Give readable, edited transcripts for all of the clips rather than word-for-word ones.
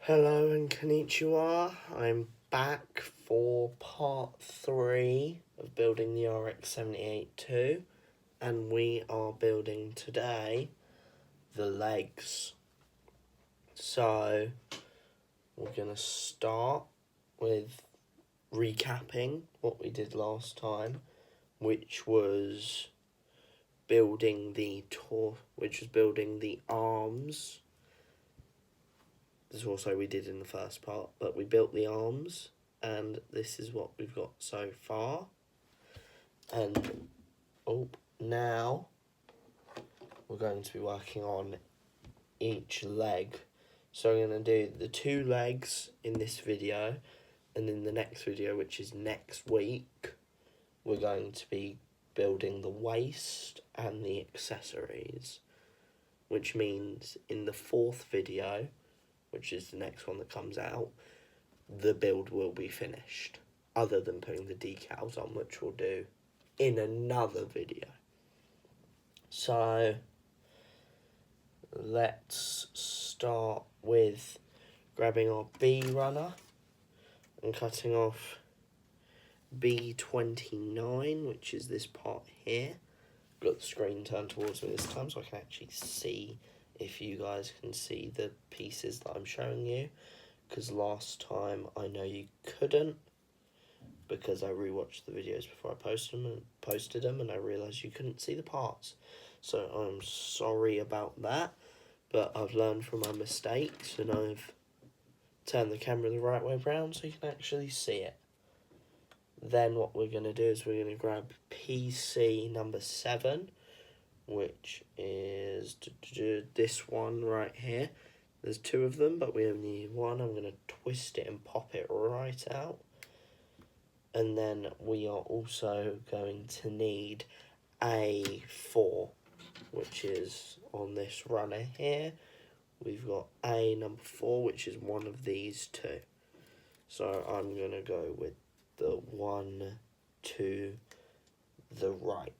Hello and konnichiwa. I'm back for part 3 of building the RX-78-2, and we are building today the legs. So we're going to start with recapping what we did last time, which was building the arms. This is also we did in the first part, but we built the arms, and this is what we've got so far. And now we're going to be working on each leg. So I'm going to do the 2 legs in this video, and in the next video, which is next week, we're going to be building the waist and the accessories, which means in the 4th video, which is the next one that comes out, the build will be finished, other than putting the decals on, which we'll do in another video. So let's start with grabbing our B runner and cutting off B29, which is this part here. Got the screen turned towards me this time so I can actually see if you guys can see the pieces that I'm showing you, because last time I know you couldn't, because I rewatched the videos before I posted them and I realised you couldn't see the parts. So I'm sorry about that, but I've learned from my mistakes and I've turned the camera the right way around so you can actually see it. Then what we're going to do is we're going to grab PC number 7, which is this one right here. There's 2 of them, but we only need 1. I'm going to twist it and pop it right out. And then we are also going to need A4, which is on this runner here. We've got A number 4, which is one of these 2. So I'm going to go with the one to the right.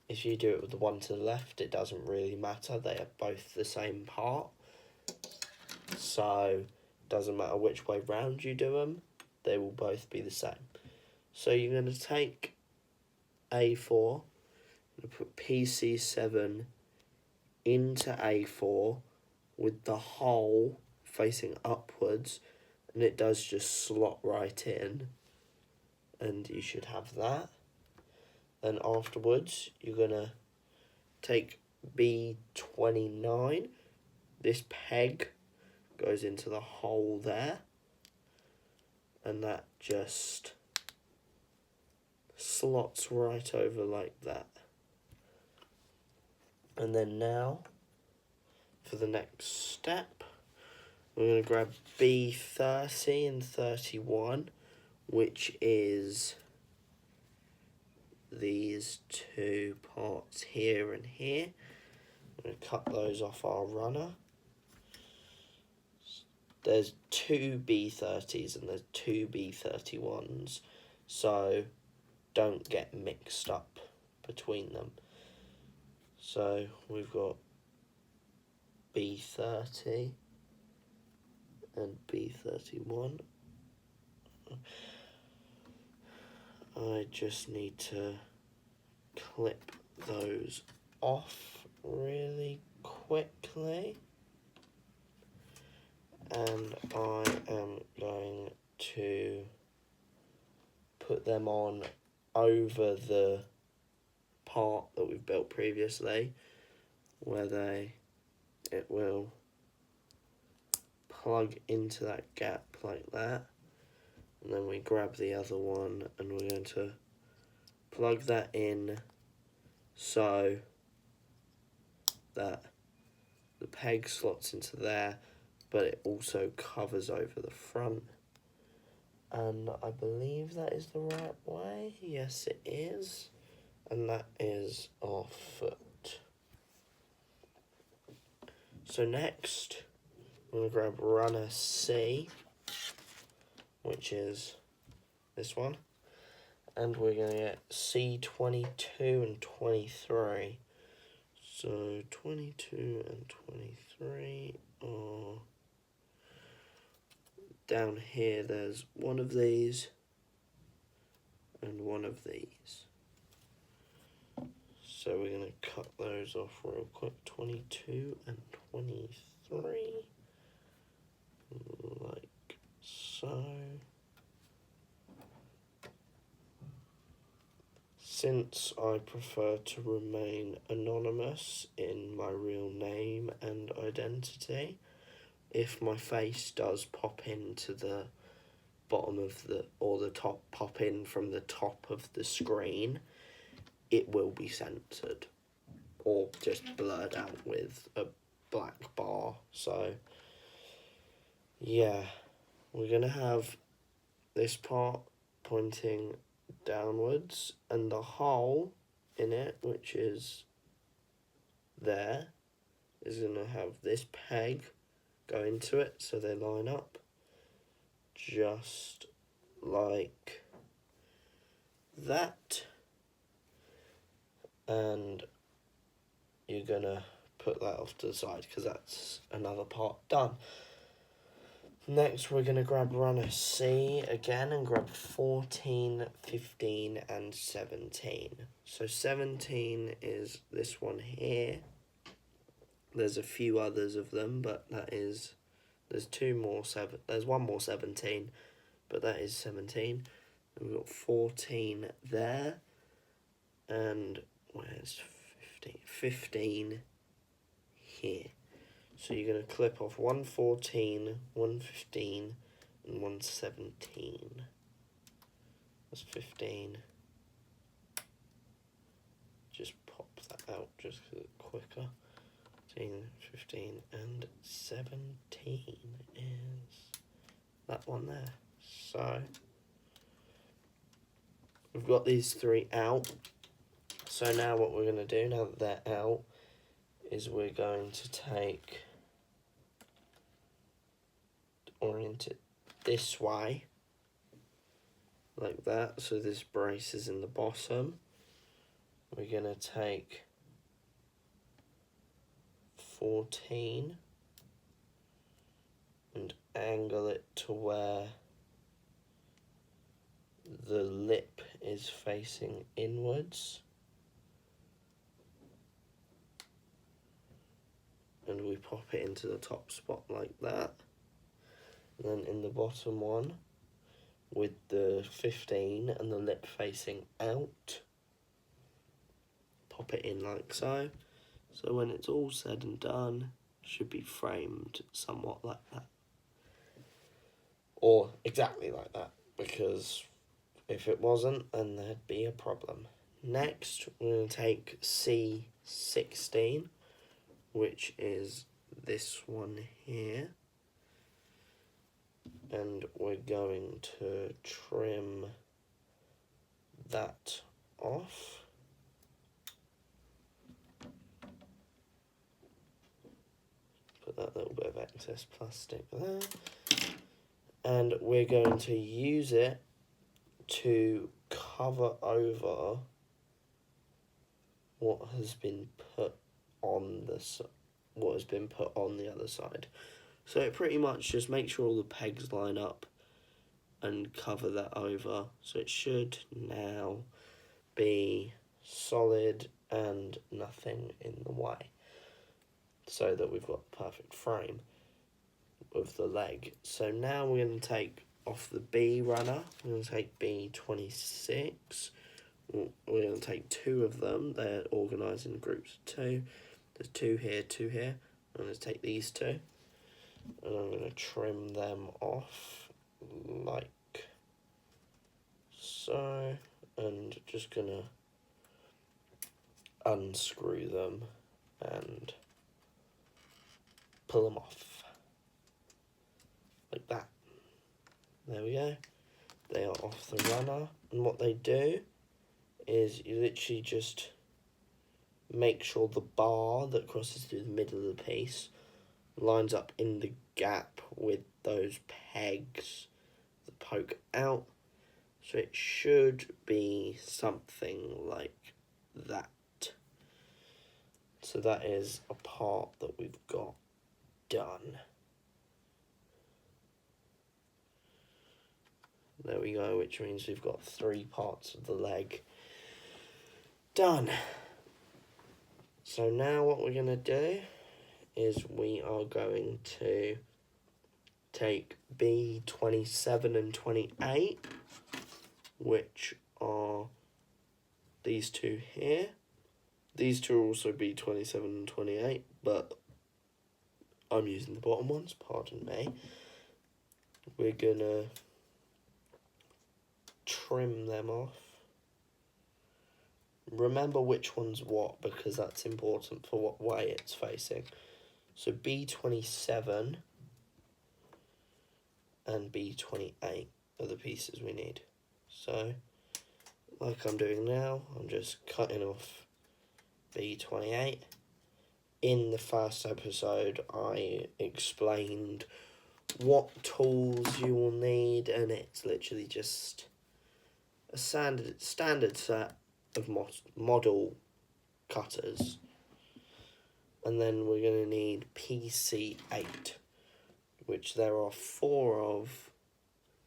If you do it with the one to the left, it doesn't really matter. They are both the same part. So it doesn't matter which way round you do them, they will both be the same. So you're going to take A4, and put PC7 into A4 with the hole facing upwards, and it does just slot right in, and you should have that. Then afterwards, you're going to take B29. This peg goes into the hole there, and that just slots right over like that. And then now, for the next step, we're going to grab B30 and 31, which is these 2 parts here and here. I'm going to cut those off our runner. There's 2 B30s and there's 2 B31s, so don't get mixed up between them. So we've got B30 and B31. I just need to clip those off really quickly, and I am going to put them on over the part that we've built previously, where it will plug into that gap like that. And then we grab the other one and we're going to plug that in so that the peg slots into there, but it also covers over the front. And I believe that is the right way. Yes, it is. And that is our foot. So next, I'm going to grab runner C, which is this one, and we're going to get C22 and 23. So 22 and 23 are down here there's one of these and one of these. So we're going to cut those off real quick, 22 and 23, like so. Since I prefer to remain anonymous in my real name and identity, if my face does pop into the bottom of or the top, pop in from the top of the screen, it will be censored or just blurred out with a black bar. So yeah, we're gonna have this part pointing downwards and the hole in it, which is there, is gonna have this peg go into it so they line up just like that. And you're gonna put that off to the side because that's another part done. Next we're gonna grab runner C again and grab 14, 15 and 17. So 17 is this one here. There's a few others of them, but there's one more 17, but that is 17. And we've got 14 there, and where's 15? 15 here. So you're going to clip off 114, 115, and 117. That's 15. Just pop that out just because it's quicker. 15, and 17 is that one there. So we've got these three out. So now what we're going to do, now that they're out, is we're going to orient it this way, like that, so this brace is in the bottom. We're going to take 14 and angle it to where the lip is facing inwards, and we pop it into the top spot like that. And then in the bottom one, with the 15 and the lip facing out, pop it in like so. So when it's all said and done, it should be framed somewhat like that. Or exactly like that, because if it wasn't, then there'd be a problem. Next, we're going to take C16, which is this one here. And we're going to trim that off. Put that little bit of excess plastic there. And we're going to use it to cover over what has been put on the other side. So it pretty much just makes sure all the pegs line up and cover that over. So it should now be solid and nothing in the way, so that we've got a perfect frame of the leg. So now we're going to take off the B runner. We're going to take B26. We're going to take two of them. They're organised in groups of two. There's two here, two here. I'm going to take these two, and I'm going to trim them off like so, and just going to unscrew them and pull them off like that. There we go. They are off the runner, and what they do is you literally just make sure the bar that crosses through the middle of the piece lines up in the gap with those pegs that poke out. So it should be something like that. So that is a part that we've got done. There we go, which means we've got 3 parts of the leg done. So now what we're going to do is we are going to take B27 and 28, which are these two here. These two are also B27 and 28, but I'm using the bottom ones, pardon me. We're going to trim them off. Remember which one's what, because that's important for what way it's facing. So B27 and B28 are the pieces we need. So, like I'm doing now, I'm just cutting off B28. In the first episode, I explained what tools you will need, and it's literally just a standard set of model cutters. And then we're going to need PC8, which there are 4 of,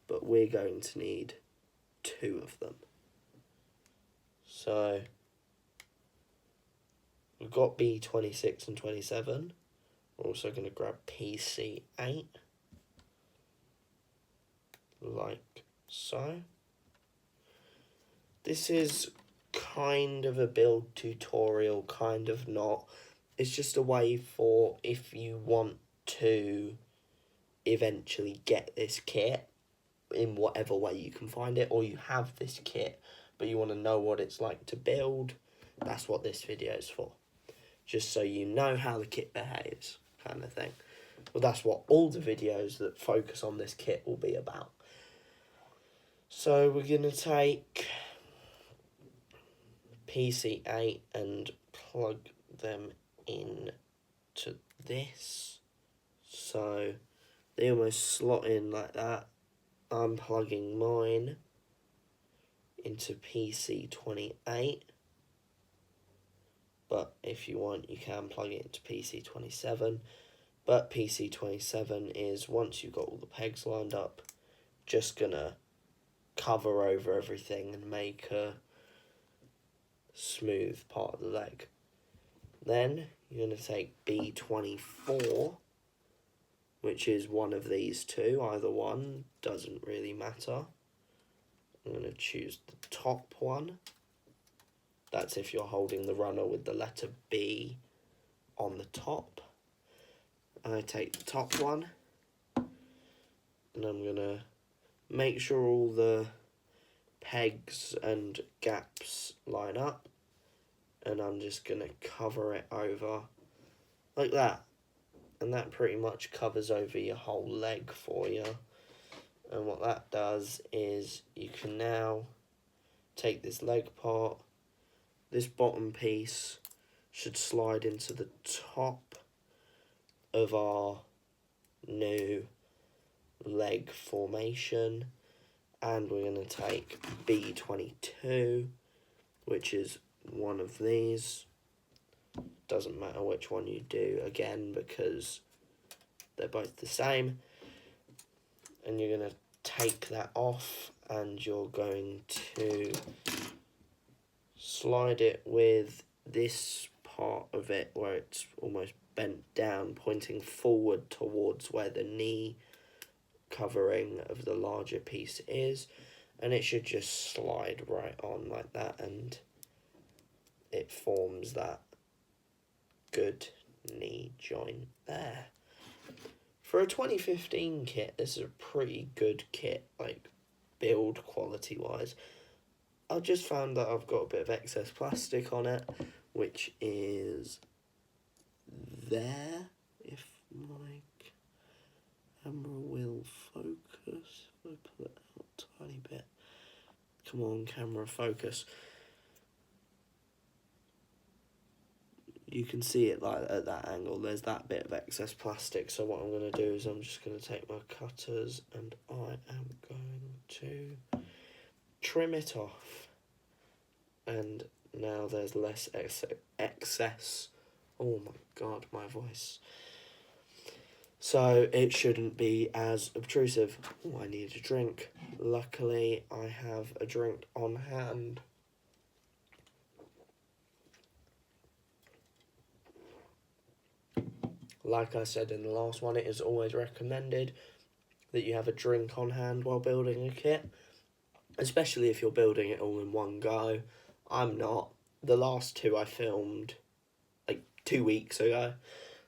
but we're going to need 2 of them. So we've got B26 and 27. We're also going to grab PC8, like so. This is kind of a build tutorial, kind of not. It's just a way for if you want to eventually get this kit in whatever way you can find it, or you have this kit but you want to know what it's like to build. That's what this video is for. Just so you know how the kit behaves, kind of thing. Well, that's what all the videos that focus on this kit will be about. So we're going to take PC8 and plug them in to this. So they almost slot in like that. I'm plugging mine into PC28. But if you want, you can plug it into PC27. But PC27 is, once you've got all the pegs lined up, just gonna cover over everything and make a smooth part of the leg. Then you're going to take B24, which is one of these two. Either one, doesn't really matter. I'm going to choose the top one. That's if you're holding the runner with the letter B on the top. I take the top one, and I'm going to make sure all the pegs and gaps line up, and I'm just going to cover it over like that. And that pretty much covers over your whole leg for you. And what that does is you can now take this leg part. This bottom piece should slide into the top of our new leg formation. And we're going to take B22, which is one of these. Doesn't matter which one you do, again, because they're both the same. And you're going to take that off, and you're going to slide it with this part of it where it's almost bent down, pointing forward towards where the knee covering of the larger piece is, and it should just slide right on like that, and it forms that good knee joint there. For a 2015 kit, this is a pretty good kit, like build quality wise. I just found that I've got a bit of excess plastic on it, which is there, if my camera will focus. If I pull it out a tiny bit. Come on, camera, focus. You can see it like at that angle. There's that bit of excess plastic. So what I'm going to do is I'm just going to take my cutters and I am going to trim it off. And now there's less excess. Oh my god, my voice. So it shouldn't be as obtrusive. Oh, I need a drink. Luckily, I have a drink on hand. Like I said in the last one, it is always recommended that you have a drink on hand while building a kit, especially if you're building it all in one go. I'm not. The last two I filmed like 2 weeks ago,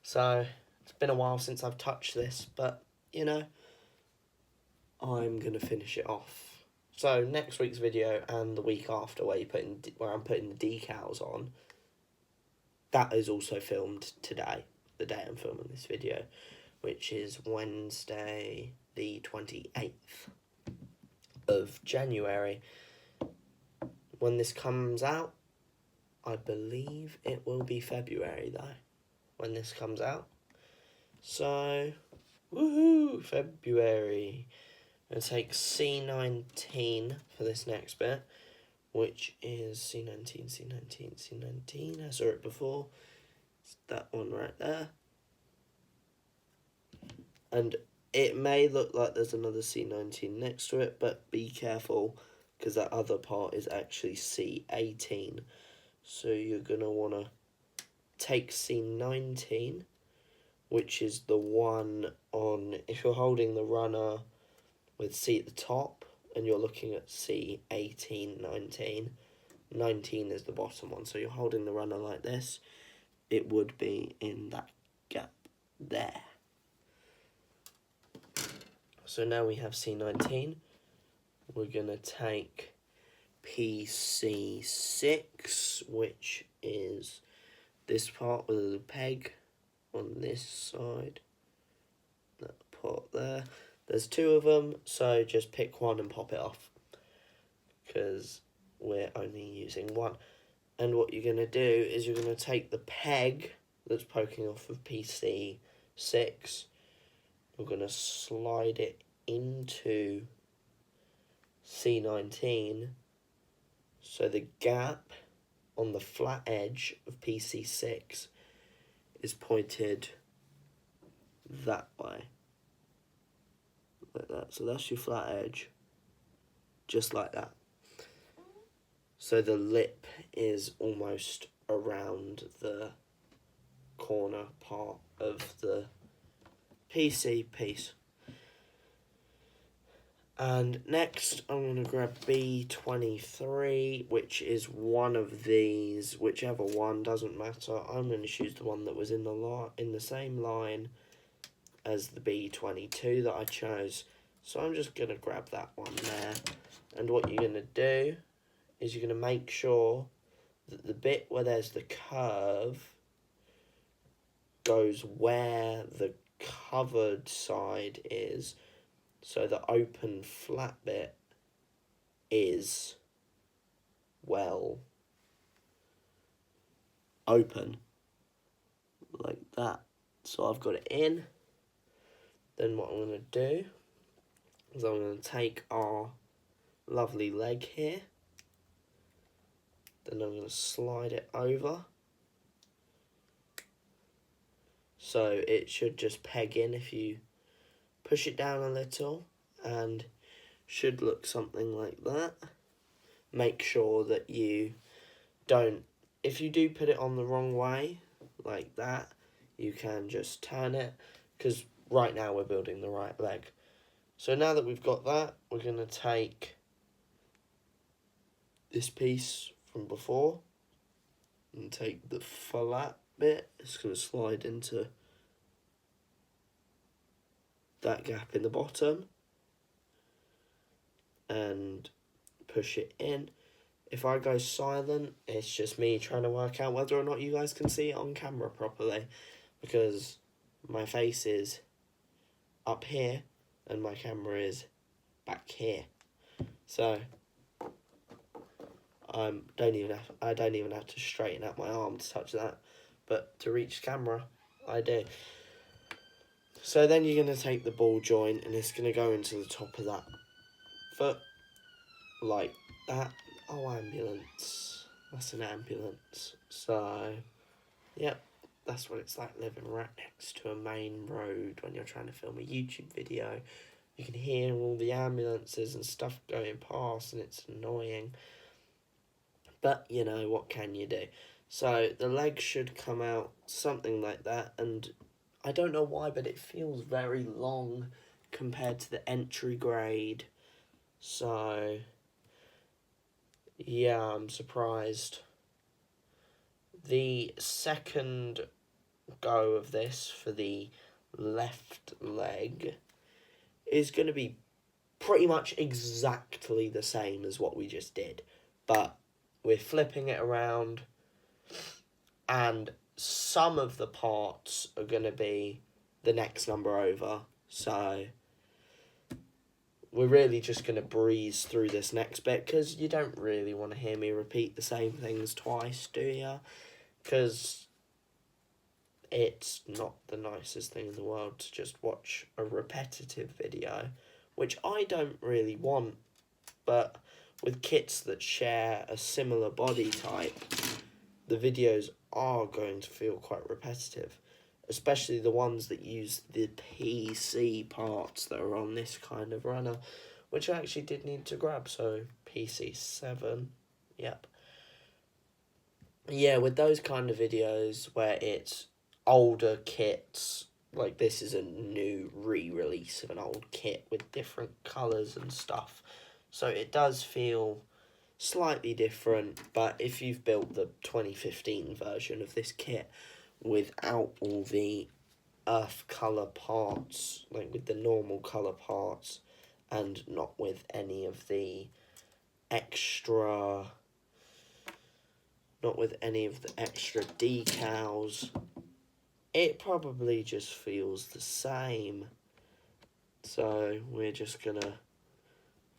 so it's been a while since I've touched this, but you know, I'm gonna finish it off. So next week's video and the week after, where I'm putting the decals on, that is also filmed today, the day I'm filming this video, which is Wednesday the 28th of January. When this comes out, I believe it will be February though, when this comes out. So, woohoo, February. I'm going to take C19 for this next bit, which is C19. I saw it before. It's that one right there. And it may look like there's another C19 next to it, but be careful, because that other part is actually C18. So you're going to want to take C19, which is the one on, if you're holding the runner with C at the top, and you're looking at C18, 19. 19 is the bottom one, so you're holding the runner like this. It would be in that gap there. So now we have C19. We're going to take PC6, which is this part with the peg on this side. That part there. There's two of them, so just pick one and pop it off, because we're only using one. And what you're going to do is you're going to take the peg that's poking off of PC6, we're going to slide it into C19, so the gap on the flat edge of PC6 is pointed that way. Like that. So that's your flat edge, just like that. So the lip is almost around the corner part of the PC piece. And next I'm going to grab B23, which is one of these, whichever one, doesn't matter. I'm going to choose the one that was in the same line as the B22 that I chose. So I'm just going to grab that one there. And what you're going to do is you're going to make sure that the bit where there's the curve goes where the covered side is, so the open flat bit is, well, open, like that. So I've got it in. Then what I'm going to do is I'm going to take our lovely leg here. Then I'm going to slide it over. So it should just peg in if you push it down a little, and should look something like that. Make sure that you don't, if you do put it on the wrong way, like that, you can just turn it, because right now we're building the right leg. So now that we've got that, we're going to take this piece from before and take the flat bit. It's going to slide into that gap in the bottom and push it in. If I go silent, it's just me trying to work out whether or not you guys can see it on camera properly, because my face is up here and my camera is back here. So I don't even have to straighten out my arm to touch that, but to reach camera, I do. So then you're going to take the ball joint and it's going to go into the top of that foot, like that. Oh, ambulance. That's an ambulance. So, yep, that's what it's like living right next to a main road when you're trying to film a YouTube video. You can hear all the ambulances and stuff going past, and it's annoying. But, you know, what can you do? So, the legs should come out something like that, and I don't know why, but it feels very long compared to the entry grade. So, yeah, I'm surprised. The second go of this for the left leg is going to be pretty much exactly the same as what we just did, but we're flipping it around, and some of the parts are going to be the next number over, so we're really just going to breeze through this next bit, because you don't really want to hear me repeat the same things twice, do you? Because it's not the nicest thing in the world to just watch a repetitive video, which I don't really want, but with kits that share a similar body type, the videos are going to feel quite repetitive, especially the ones that use the PC parts that are on this kind of runner, which I actually did need to grab, so PC7, yep. Yeah, with those kind of videos where it's older kits, like this is a new re-release of an old kit with different colours and stuff, so it does feel slightly different. But if you've built the 2015 version of this kit without all the earth colour parts, like with the normal colour parts, and not with any of the extra decals, it probably just feels the same. So we're just gonna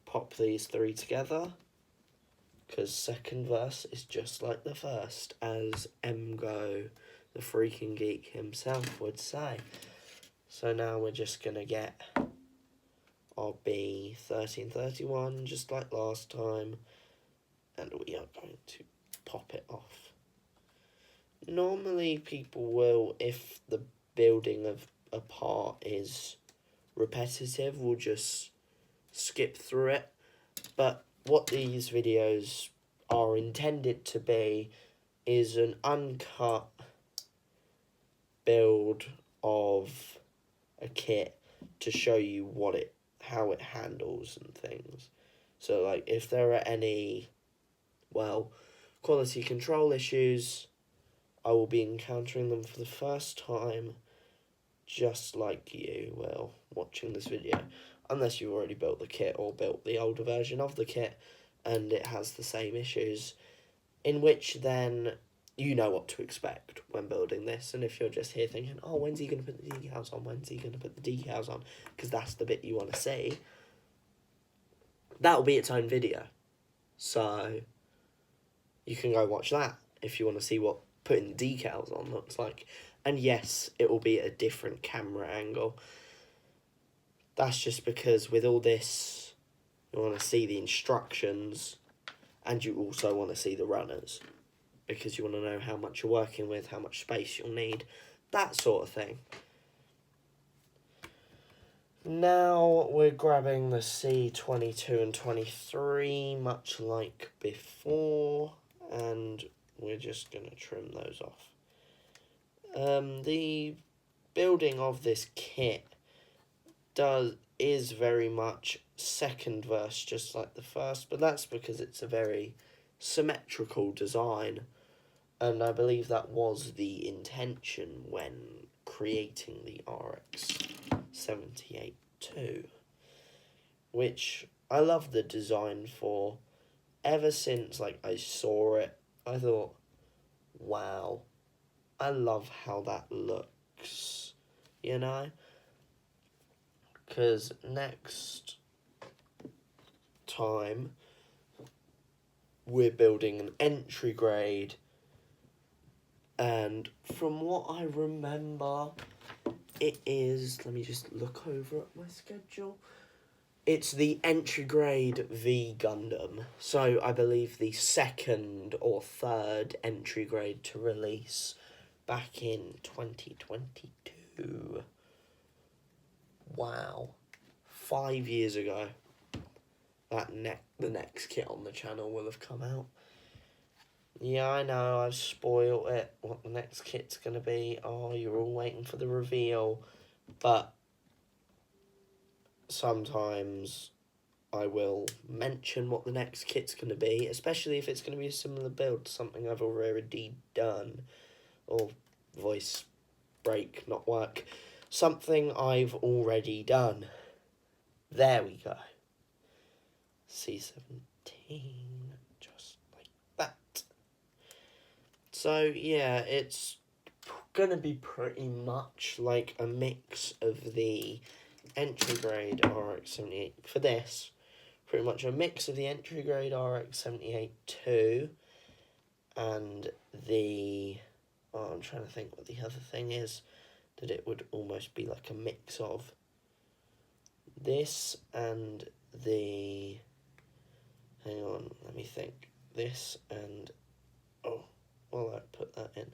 pop these three together, because second verse is just like the first, as Mgo, the freaking geek himself, would say. So now we're just gonna get our B1331 just like last time, and we are going to pop it off. Normally people will, if the building of a part is repetitive, will just skip through it, but what these videos are intended to be is an uncut build of a kit to show you how it handles and things. So like if there are any, well, quality control issues, I will be encountering them for the first time, just like you will, watching this video. Unless you've already built the kit or built the older version of the kit and it has the same issues, in which then you know what to expect when building this. And if you're just here thinking, oh, when's he going to put the decals on? When's he going to put the decals on? Because that's the bit you want to see. That'll be its own video. So you can go watch that if you want to see what putting the decals on looks like. And yes, it will be a different camera angle. That's just because with all this, you want to see the instructions and you also want to see the runners, because you want to know how much you're working with, how much space you'll need, that sort of thing. Now we're grabbing the C22 and 23, much like before, and we're just going to trim those off. The building of this kit is very much second verse, just like the first, but that's because it's a very symmetrical design, and I believe that was the intention when creating the RX-78-2, which I love the design for. Ever since like I saw it, I thought, wow, I love how that looks, you know? Because next time we're building an entry grade, and from what I remember, it is, let me just look over at my schedule, it's the entry grade V Gundam, so I believe the second or third entry grade to release back in 2022. Wow. 5 years ago, the next kit on the channel will have come out. Yeah, I know, I've spoiled it, what the next kit's going to be. Oh, you're all waiting for the reveal. But sometimes I will mention what the next kit's going to be, especially if it's going to be a similar build to something I've already done. Or voice break, not work. Something I've already done. There we go. C17, just like that. So yeah, it's gonna be pretty much like a mix of the entry grade RX-78 for this. Pretty much a mix of the entry grade RX-78-2 and the... Oh, I'm trying to think what the other thing is that it would almost be like a mix of. This and the... Hang on, let me think. This and... Oh, well, I put that in.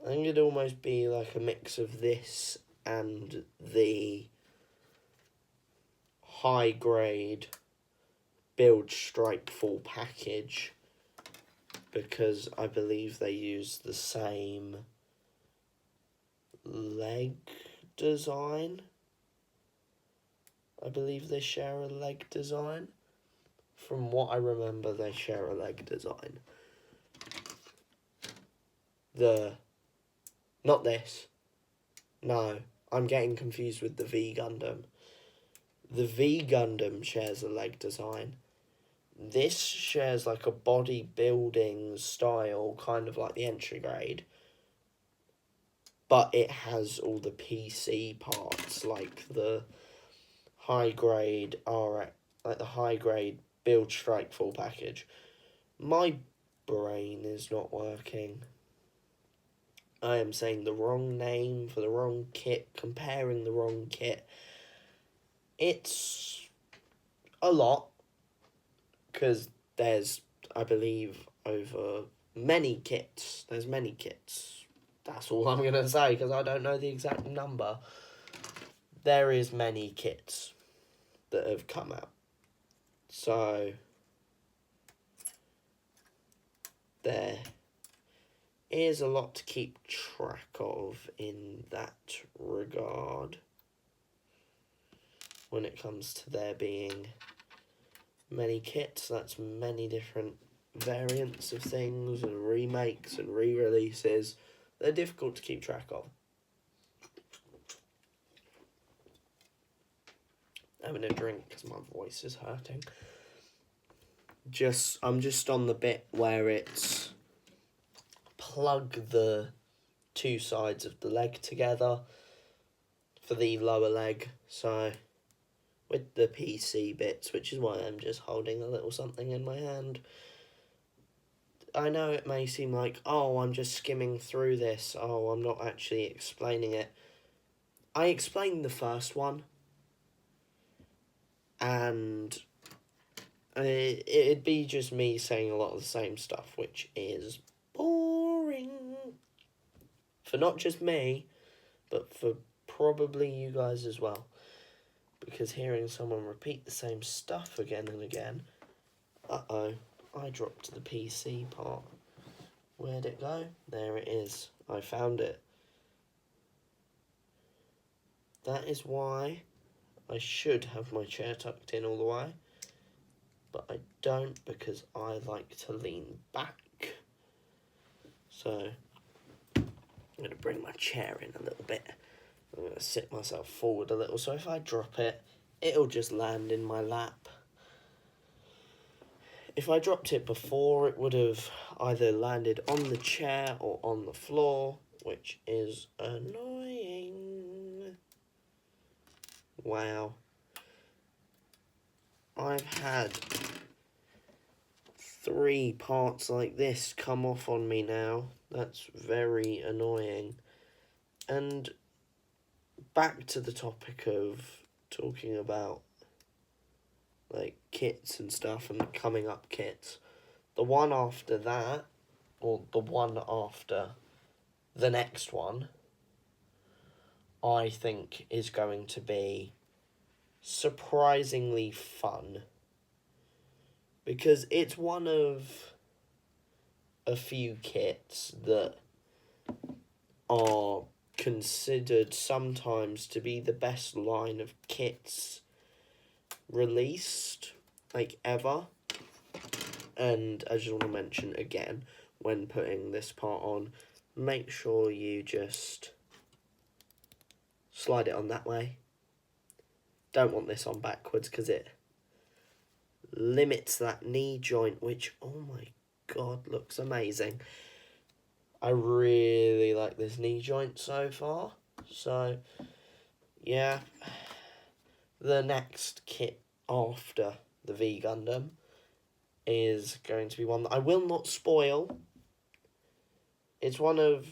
I think it'd almost be like a mix of this and the high grade build strike full package, because I believe they use the same leg design. I believe they share a leg design. From what I remember, they share a leg design. Not this. No, I'm getting confused with the V Gundam. The V Gundam shares a leg design. This shares like a bodybuilding style, kind of like the entry grade. But it has all the PC parts, like the high grade RX, like the high grade build strike full package. My brain is not working. I am saying the wrong name for the wrong kit, comparing the wrong kit. It's a lot, because there's, I believe, over many kits. There's many kits. That's all I'm going to say, because I don't know the exact number. There is many kits that have come out. So, there is a lot to keep track of in that regard, when it comes to there being many kits. That's many different variants of things and remakes and re-releases. They're difficult to keep track of. Having a drink because my voice is hurting. I'm just on the bit where it's plug the two sides of the leg together for the lower leg. So with the PC bits, which is why I'm just holding a little something in my hand. I know it may seem like, oh, I'm just skimming through this. Oh, I'm not actually explaining it. I explained the first one, and it'd be just me saying a lot of the same stuff, which is boring. For not just me, but for probably you guys as well. Because hearing someone repeat the same stuff again and again... Uh-oh, I dropped the PC part. Where'd it go? There it is. I found it. That is why I should have my chair tucked in all the way. But I don't, because I like to lean back. So, I'm going to bring my chair in a little bit. I'm going to sit myself forward a little, so if I drop it, it'll just land in my lap. If I dropped it before, it would have either landed on the chair or on the floor, which is annoying. Wow. I've had 3 parts like this come off on me now. That's very annoying. And back to the topic of talking about like kits and stuff and coming up kits. The one after that, or the one after the next one, I think, is going to be surprisingly fun. Because it's one of a few kits that are considered sometimes to be the best line of kits released, like, ever. And I just want to mention again, when putting this part on, make sure you just slide it on that way. Don't want this on backwards because it limits that knee joint, which, oh my god, looks amazing. I really like this knee joint so far. So, yeah. The next kit after the V Gundam is going to be one that I will not spoil. It's one of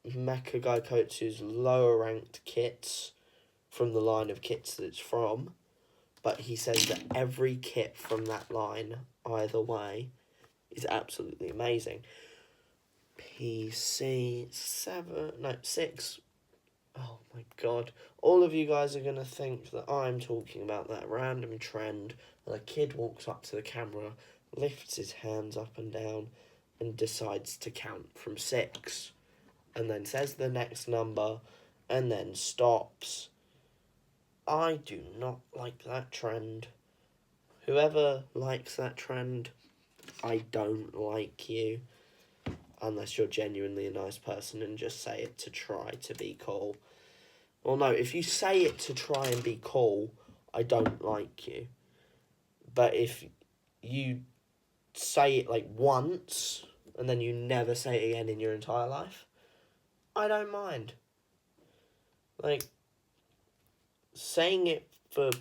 Mecha Gaikotsu's lower ranked kits from the line of kits that it's from. But he says that every kit from that line, either way, is absolutely amazing. PC6. Oh my god. All of you guys are going to think that I'm talking about that random trend where a kid walks up to the camera, lifts his hands up and down, and decides to count from 6. And then says the next number, and then stops. I do not like that trend. Whoever likes that trend, I don't like you. Unless you're genuinely a nice person and just say it to try to be cool. Well, no, if you say it to try and be cool, I don't like you. But if you say it, like, once, and then you never say it again in your entire life, I don't mind. Like, saying it to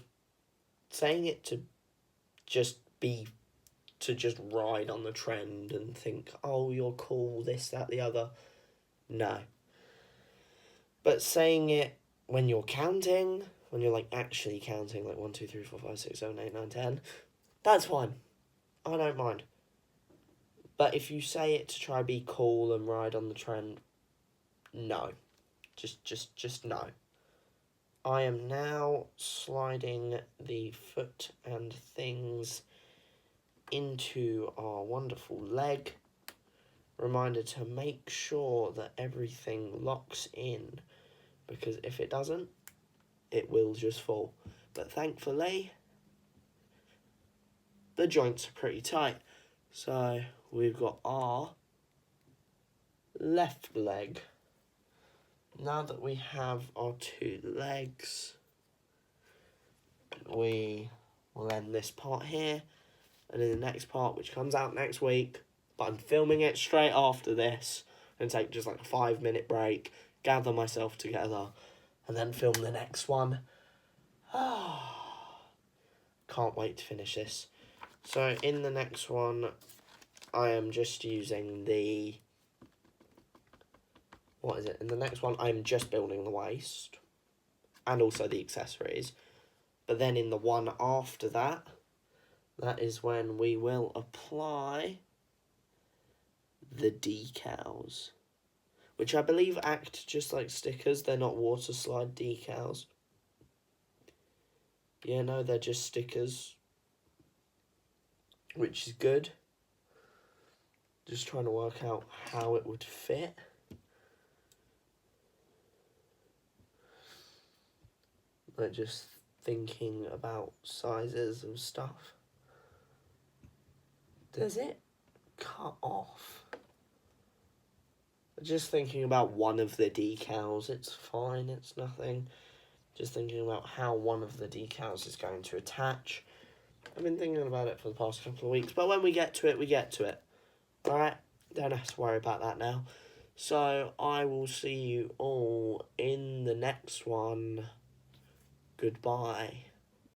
just ride on the trend and think, oh, you're cool, this, that, the other. No. But saying it when you're counting, when you're, like, actually counting, like 1, 2, 3, 4, 5, 6, 7, 8, 9, 10, that's fine. I don't mind. But if you say it to try be cool and ride on the trend, no. Just no. I am now sliding the foot and things into our wonderful leg. Reminder to make sure that everything locks in, because if it doesn't, it will just fall. But thankfully, the joints are pretty tight. So we've got our left leg. Now that we have our 2 legs, we will end this part here. And in the next part, which comes out next week, but I'm filming it straight after this, and take just like a 5-minute break, gather myself together, and then film the next one. Can't wait to finish this. So in the next one, I am just using the... What is it? In the next one, I'm just building the waist, and also the accessories. But then in the one after that, that is when we will apply the decals, which I believe act just like stickers. They're not water slide decals. Yeah, no, they're just stickers, which is good. Just trying to work out how it would fit. Like, just thinking about sizes and stuff. Does it cut off? Just thinking about one of the decals. It's fine, it's nothing. Just thinking about how one of the decals is going to attach. I've been thinking about it for the past couple of weeks, but when we get to it, we get to it. Alright? Don't have to worry about that now. So, I will see you all in the next one. Goodbye.